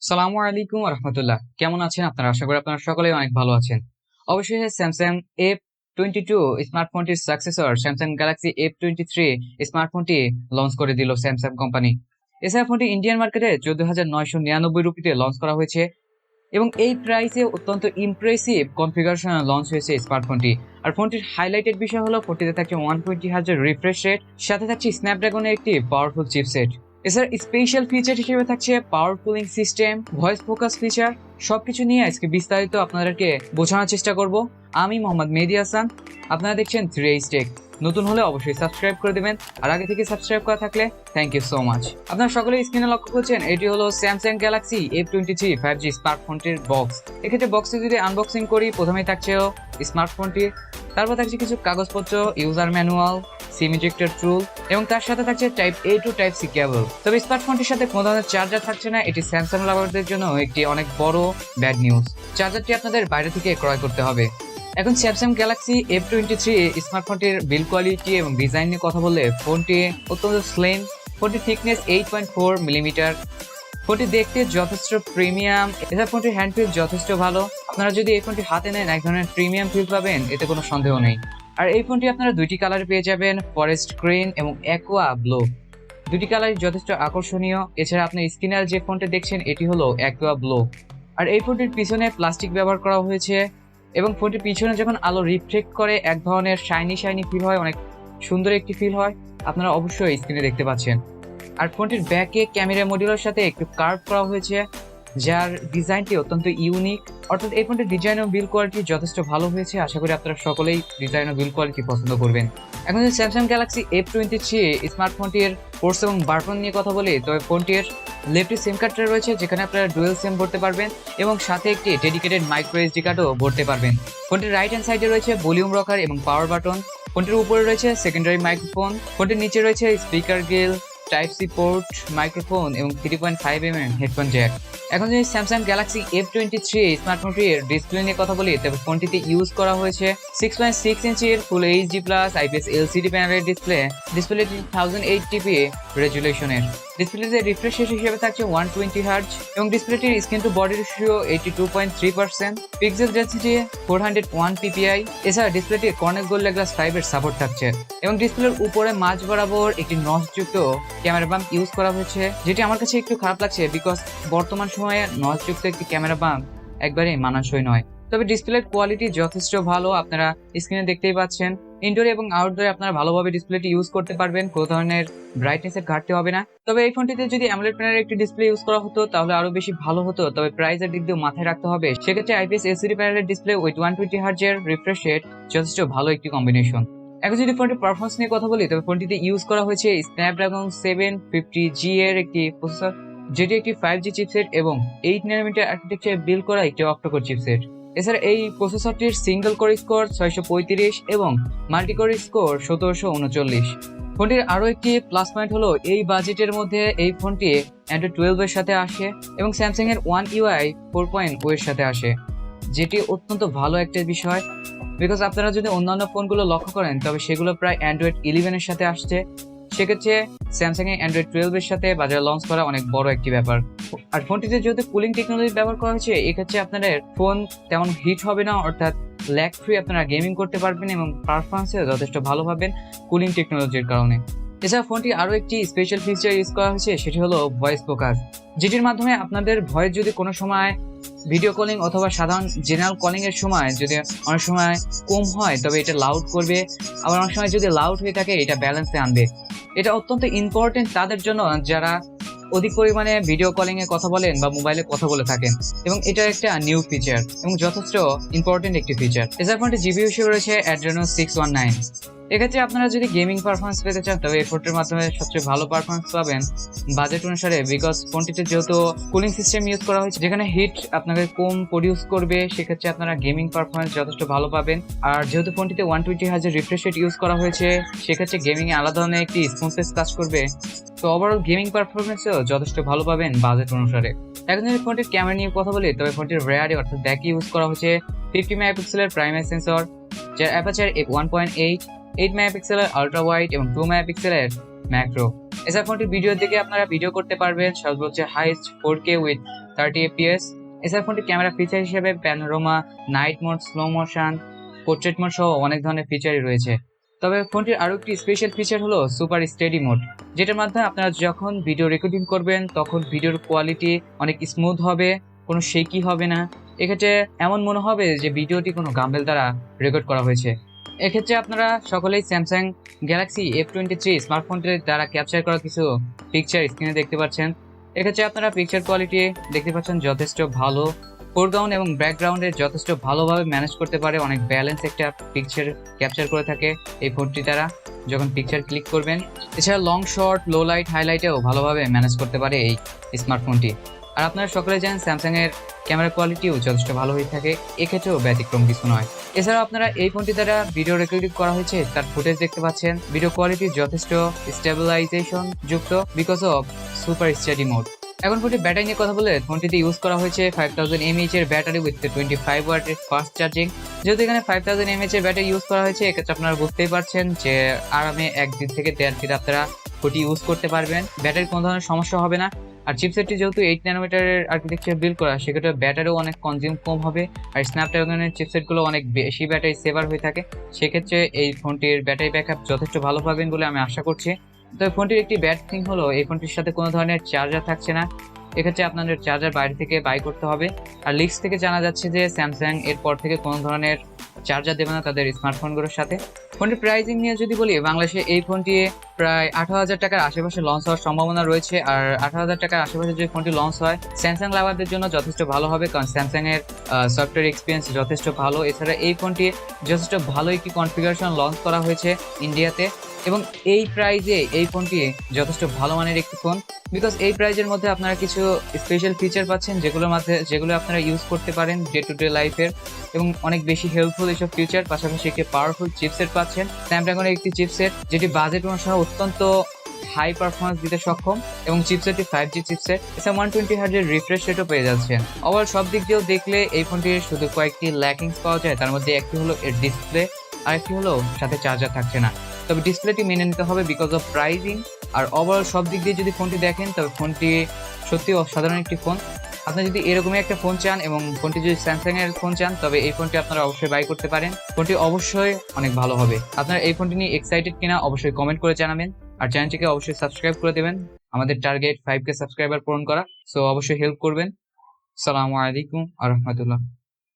সালামু আলাইকুম রহমতুল্লাহ। কেমন আছেন আপনারা? আশা করি আপনারা সকলেই অনেক ভালো আছেন। অবশেষে স্যামসাং F22 স্মার্টফোনটির সাকসেসর স্যামসাং গ্যালাক্সি F23 স্মার্টফোনটি লঞ্চ করে দিল স্যামসাং কোম্পানি। এছাড়া ফোনটি ইন্ডিয়ান মার্কেটে 14,999 রুপিতে লঞ্চ করা হয়েছে এবং এই প্রাইসে অত্যন্ত ইমপ্রেসিভ কনফিগারেশনে লঞ্চ হয়েছে স্মার্টফোনটি। আর ফোনটির হাইলাইটেড বিষয় হলো ফোনটিতে থাকছে 120 হার্জ রিফ্রেশ রেট, সাথে থাকছে স্ন্যাপড্রাগনের একটি পাওয়ারফুল চিপসেট। এছাড়া স্পেশাল ফিচার হিসেবে থাকছে power cooling system, voice focus feature. সবকিছু নিয়ে আজকে বিস্তারিত আপনাদেরকে বোঝানোর চেষ্টা করব। আমি মোহাম্মদ মেহেদী হাসান, আপনারা দেখছেন 3H Tech। নতুন হলে অবশ্যই সাবস্ক্রাইব করে দেবেন, আর আগে থেকে সাবস্ক্রাইব করা থাকলে থ্যাংক ইউ সো মাচ। আপনারা সকলে স্ক্রিনে লক্ষ্য করছেন এটি হলো Samsung Galaxy F23 5G স্মার্টফোনটির box. এক্ষেত্রে বক্সে যদি আনবক্সিং করি, প্রথমেই থাকছে স্মার্টফোনটি, তারপর থাকছে কিছু কাগজপত্র, user manual, SIM ejector tool এবং তার সাথে থাকছে type A to type C cable. তবে স্মার্টফোনটির সাথে কোনো ধরনের চার্জার থাকছে না। এটি স্যামসাং লাভারদের জন্য একটি অনেক বড় ব্যাড নিউজ। চার্জারটি আপনাদের বাইরে থেকে ক্রয় করতে হবে। এখন স্যামসাং গ্যালাক্সি F23 স্মার্টফোনটির বিল্ড কোয়ালিটি এবং ডিজাইন নিয়ে কথা বললে ফোনটি অত্যন্ত স্লিম। ফোনটির থিকনেস 8.4 মিলিমিটার। ফোনটি দেখতে যথেষ্ট প্রিমিয়াম। এছাড়া ফোনটির হ্যান্ড ফিল যথেষ্ট ভালো। আপনারা যদি এই ফোনটি হাতে নেন এক ধরনের প্রিমিয়াম ফিল পাবেন, এতে কোনো সন্দেহ নেই। আর এই ফোনটি আপনারা দুইটি কালারে পেয়ে যাবেন, ফরেস্ট গ্রিন এবং অ্যাকোয়া ব্লু। দুটি কালারই যথেষ্ট আকর্ষণীয়। এছাড়া আপনি স্ক্রিনে যে ফোনটি দেখছেন এটি হলো অ্যাকোয়া ব্লু। আর এই ফোনটির পিছনে প্লাস্টিক ব্যবহার করা হয়েছে এবং ফোনটির পিছনে যখন আলো রিফ্লেক্ট করে এক ধরনের শাইনি ফিল হয়, অনেক সুন্দর একটি ফিল হয়। আপনারা অবশ্যই স্ক্রিনে দেখতে পাচ্ছেন। আর ফোনটির ব্যাকে ক্যামেরা মডিউলের সাথে একটু কার্ভ করা হয়েছে, যার ডিজাইনটি অত্যন্ত ইউনিক। অর্থাৎ এই ফোনটির ডিজাইন ও বিল্ড কোয়ালিটি যথেষ্ট ভালো হয়েছে। আশা করি আপনারা সকলেই ডিজাইন ও বিল্ড কোয়ালিটি পছন্দ করবেন। এখন যদি স্যামসাং গ্যালাক্সি F23 স্মার্টফোনটির পোর্টস এবং বাটন নিয়ে কথা বলি, তবে ফোনটির লেফটে সিম কার্ডটা রয়েছে, যেখানে আপনারা ডুয়েল সিম ভরতে পারবেন এবং সাথে একটি ডেডিকেটেড মাইক্রো এসডি কার্ডও ভরতে পারবেন। ফোনটির রাইট হ্যান্ড সাইডে রয়েছে ভলিউম রকার এবং পাওয়ার বাটন। ফোনটির উপরে রয়েছে সেকেন্ডারি মাইক্রোফোন। ফোনটির নিচে রয়েছে speaker grille, type C port, microphone এবং 3.5mm হেডফোন জ্যাক। এখন যদি স্যামসাং গ্যালাক্সি F23 স্মার্টফোনটির ডিসপ্লে নিয়ে কথা বলি, তবে ফোনটিতে ইউজ করা হয়েছে 6.6 ইঞ্চির full HD plus IPS LCD প্যানেলের ডিসপ্লেটি 1080p রেজুলেশনের। ডিসপ্লেতে রিফ্রেশ রেট হিসেবে থাকছে 120 হার্জ এবং ডিসপ্লেটির screen to body ratio 82.3%, pixel density 401 ppi। এছাড়া ডিসপ্লেটির কর্নিং গোল্ড গ্লাস 5 এর সাপোর্ট থাকছে এবং ডিসপ্লের উপরে মাঝ বরাবর একটি নচযুক্ত ক্যামেরা বাম্প ইউজ করা হয়েছে, যেটি আমার কাছে একটু খারাপ লাগছে, বিকজ বর্তমান সময়ে নচযুক্ত একটি ক্যামেরা বাম্প একবারেই মানানসই নয়। তবে ডিসপ্লের কোয়ালিটি যথেষ্ট ভালো, আপনারা স্ক্রিনে দেখতেই পাচ্ছেন। ইনডোরে এবং আউটডোরে আপনারা ভালোভাবে ডিসপ্লেটি ইউজ করতে পারবেন, কোনো ধরনের ব্রাইটনেসের ঘাটতি হবে না। তবে এই ফোনটিতে যদি অ্যামোলেড প্যানেলের একটি ডিসপ্লে ইউজ করা হতো তাহলে আরো বেশি ভালো হতো। তবে প্রাইসের দিক দিয়ে মাথায় রাখতে হবে, সেক্ষেত্রে IPS LCD প্যানেলের ডিসপ্লে উইথ 120 হার্জের রিফ্রেশ রেট যথেষ্ট ভালো একটি কম্বিনেশন। এখন যদি ফোনটির পারফরমেন্স নিয়ে কথা বলি, তবে ফোনটিতে ইউজ করা হয়েছে স্ন্যাপড্রাগন 750G এর একটি প্রসেসর, যেটি একটি 5G চিপসেট এবং 8nm আর্কিটেকচার বিল্ড করা একটি অক্টোকোর চিপসেট। এছাড়া এই প্রসেসরটির সিঙ্গেল কোর স্কোর 635 এবং মাল্টি কোর স্কোর 1739। ফোনটির আরো একটি প্লাস পয়েন্ট হলো এই বাজেটের মধ্যে এই ফোনটি অ্যান্ড্রয়েড 12 এর সাথে আসে এবং স্যামসাং এর One UI 4.0 এর সাথে আসে, যেটি অত্যন্ত ভালো একটা বিষয়। বিকজ আপনারা যদি অন্যান্য ফোনগুলো লক্ষ্য করেন, তবে সেগুলো প্রায় অ্যান্ড্রয়েড 11 এর সাথে আসছে। সেক্ষেত্রে স্যামসাং এর অ্যান্ড্রয়েড 12 এর সাথে বাজারে লঞ্চ করা অনেক বড় একটি ব্যাপার। আর ফোনটিতে যেহেতু কুলিং টেকনোলজি ব্যবহার করা হয়েছে, এক্ষেত্রে আপনাদের ফোন তেমন হিট হবে না, অর্থাৎ ল্যাগ ফ্রি আপনারা গেমিং করতে পারবেন এবং পারফরমেন্সে যথেষ্ট ভালো পাবেন কুলিং টেকনোলজির কারণে। এছাড়া ফোনটি আরো একটি স্পেশাল ফিচার ইউজ করা হয়েছে, সেটি হলো ভয়েস ফোকাস, যেটির মাধ্যমে আপনাদের ভয়েস যদি কোনো সময় ভিডিও কলিং অথবা সাধারণ জেনারেল কলিং এর সময় যদি অনেক সময় কম হয়, তবে এটা লাউড করবে, আবার অনেক সময় যদি লাউড হয়ে থাকে এটা ব্যালেন্সে আনবে। এটা অত্যন্ত ইম্পর্টেন্ট তাদের জন্য যারা অধিক পরিমাণে ভিডিও কলিং এ কথা বলেন বা মোবাইলে কথা বলে থাকেন, এবং এটা একটা নিউ ফিচার এবং যথেষ্ট ইম্পর্টেন্ট একটি ফিচার। এছাড়া ফোনটি জিপিইউ হিসেবে রয়েছে Adreno 619। এক্ষেত্রে আপনারা যদি গেমিং পারফরমেন্স পেতে চান, তবে এই ফোনটির মাধ্যমে সবচেয়ে ভালো পারফরমেন্স পাবেন বাজেট অনুসারে, বিকজ ফোনটিতে যেহেতু কুলিং সিস্টেম ইউজ করা হয়েছে, যেখানে হিট আপনাকে কম প্রডিউস করবে, সেক্ষেত্রে আপনারা গেমিং পারফরমেন্স যথেষ্ট ভালো পাবেন। আর যেহেতু ফোনটিতে 120 হার্জের রিফ্রেশ রেট ইউজ করা হয়েছে, সেক্ষেত্রে গেমিং এ আলাদা ধরনের একটি স্মুথনেস কাজ করবে। তো ওভারঅল গেমিং পারফরমেন্সও যথেষ্ট ভালো পাবেন বাজেট অনুসারে। এখন যদি ফোনটির ক্যামেরা নিয়ে কথা বলি, তবে ফোনটির রেয়ারে অর্থাৎ ব্যাকে ইউজ করা হয়েছে 50 মেগাপিক্সেলের প্রাইমারি সেন্সর, যার অ্যাপারচার f1.8, 8 মেগাপিক্সেলের আলট্রা ওয়াইড এবং 2 মেগাপিক্সেলের ম্যাক্রো। এছাড়া ফোনটির ভিডিওর দিকে আপনারা ভিডিও করতে পারবেন সর্বোচ্চ হাইস্ট 4K উইথ 30 fps। এছাড়া ফোনটির ক্যামেরা ফিচার হিসেবে panorama, night mode, slow motion, portrait mode সহ অনেক ধরনের ফিচারই রয়েছে। তবে ফোনটির আরো একটি স্পেশাল ফিচার হলো সুপার স্টেডি মোড, যেটার মাধ্যমে আপনারা যখন ভিডিও রেকর্ডিং করবেন তখন ভিডিওর কোয়ালিটি অনেক স্মুথ হবে, কোনো শেকি হবে না। এক্ষেত্রে এমন মনে হবে যে ভিডিওটি কোনো গাম্বেল দ্বারা রেকর্ড করা হয়েছে। এক্ষেত্রে আপনারা সকলেই স্যামসাং গ্যালাক্সি F23 স্মার্টফোনটির দ্বারা ক্যাপচার করা কিছু পিকচার স্ক্রিনে দেখতে পাচ্ছেন। এক্ষেত্রে আপনারা পিকচার কোয়ালিটি দেখতে পাচ্ছেন যথেষ্ট ভালো, ফোরগ্রাউন্ড এবং ব্যাকগ্রাউন্ডে যথেষ্ট ভালোভাবে ম্যানেজ করতে পারে, অনেক ব্যালেন্স একটা পিকচার ক্যাপচার করে থাকে এই ফোনটি দ্বারা যখন পিকচার ক্লিক করবেন। এছাড়া লং শর্ট, লো লাইট, হাইলাইটেও ভালোভাবে ম্যানেজ করতে পারে এই স্মার্টফোনটি। আর আপনারা সকলে জানেন স্যামসাং এর ক্যামেরা কোয়ালিটিও যথেষ্ট ভালো হয়ে থাকে, এক্ষেত্রেও ব্যতিক্রম কিছু নয়। এছাড়াও আপনারা এই ফোনটি দ্বারা ভিডিও রেকর্ডিং করা হয়েছে তার ফুটেজ দেখতে পাচ্ছেন, ভিডিও কোয়ালিটি যথেষ্ট স্টেবিলাইজেশন যুক্ত because of super steady mode. এখন ফোনটি ব্যাটারি নিয়ে কথা বলে, ফোনটিতে ইউজ করা হয়েছে 5000 mAh এর ব্যাটারি উইথ 25 ওয়াটের ফাস্ট চার্জিং। যেহেতু এখানে 5000 mAh এর ব্যাটারি ইউজ করা হয়েছে, এক্ষেত্রে আপনারা বুঝতেই পারছেন যে আরামে 1 দিন থেকে 1.5 দিন আপনারা ফোনটি ইউজ করতে পারবেন, ব্যাটারির কোনো ধরনের সমস্যা হবে না। আর চিপসেটটি যেহেতু 8 ন্যানোমিটারের আর্কিটেকচার বিল্ড করা, সেক্ষেত্রে ব্যাটারিও অনেক কনজিউম কম হবে। আর স্ন্যাপড্রাগনের চিপসেটগুলো অনেক বেশি ব্যাটারি সেভার হয়ে থাকে, সেক্ষেত্রে এই ফোনটির ব্যাটারি ব্যাকআপ যথেষ্ট ভালো পাবেন বলে আমি আশা করছি। তবে ফোনটির একটি ব্যাড থিং হলো এই ফোনটির সাথে কোনো ধরনের চার্জার থাকছে না, এক্ষেত্রে আপনাদের চার্জার বাইরে থেকে বাই করতে হবে। আর লিক্স থেকে জানা যাচ্ছে যে স্যামসাং এরপর থেকে কোনো ধরনের চার্জার দেবে না তাদের স্মার্টফোনগুলোর সাথে। ফোনটির প্রাইসিং নিয়ে যদি বলি, বাংলাদেশে এই ফোনটি প্রায় 18,000 টাকার আশেপাশে লঞ্চ হওয়ার সম্ভাবনা রয়েছে। আর 18,000 টাকার আশেপাশে যদি ফোনটি লঞ্চ হয়, স্যামসাং লাভারদের জন্য যথেষ্ট ভালো হবে, কারণ স্যামসাং এর সফটওয়্যার এক্সপিরিয়েন্স যথেষ্ট ভালো। এছাড়া এই ফোনটি যথেষ্ট ভালো একটি কনফিগারেশন লঞ্চ করা হয়েছে ইন্ডিয়াতে, এবং এই প্রাইজে এই ফোনটি যথেষ্ট ভালো মানের একটি ফোন, বিকজ এই প্রাইজের মধ্যে আপনারা কিছু স্পেশাল ফিচার পাচ্ছেন যেগুলো আপনারা ইউজ করতে পারেন ডে টু ডে লাইফের, এবং অনেক বেশি হেল্পফুল এইসব ফিচার। পাশাপাশি একটি পাওয়ারফুল চিপসেট পাচ্ছেন, স্ন্যাপড্রাগনের একটি চিপসেট যেটি বাজেট অনুসারে অত্যন্ত হাই পারফরমেন্স দিতে সক্ষম, এবং চিপসেটটি 5G চিপসেট। এছাড়া 120 হার্জের রিফ্রেশ রেটও পেয়ে যাচ্ছেন। ওভারঅল সব দিক দিয়েও দেখলে এই ফোনটির শুধু কয়েকটি ল্যাকিংস পাওয়া যায়, তার মধ্যে একটি হলো এর ডিসপ্লে, আর একটি হলো সাথে চার্জার থাকছে না। তবে ডিসপ্লেটি মেনে নিতে হবে বিকজ অফ প্রাইজিং। আর ওভারঅল সব দিক দিয়ে যদি ফোনটি দেখেন, তবে ফোনটি সত্যি অসাধারণ একটি ফোন। আপনি যদি এরকমই একটা ফোন চান এবং ফোনটি যদি স্যামসাং এর ফোন চান, তবে এই ফোনটি আপনারা অবশ্যই বাই করতে পারেন, ফোনটি অবশ্যই অনেক ভালো হবে। আপনারা এই ফোনটি নিয়ে এক্সাইটেড কিনা অবশ্যই কমেন্ট করে জানাবেন, আর চ্যানেলটিকে অবশ্যই সাবস্ক্রাইব করে দেবেন। আমাদের টার্গেট 5K সাবস্ক্রাইবার পূরণ করা, সো অবশ্যই হেল্প করবেন। আসসালামু আলাইকুম ওয়া রাহমাতুল্লাহ।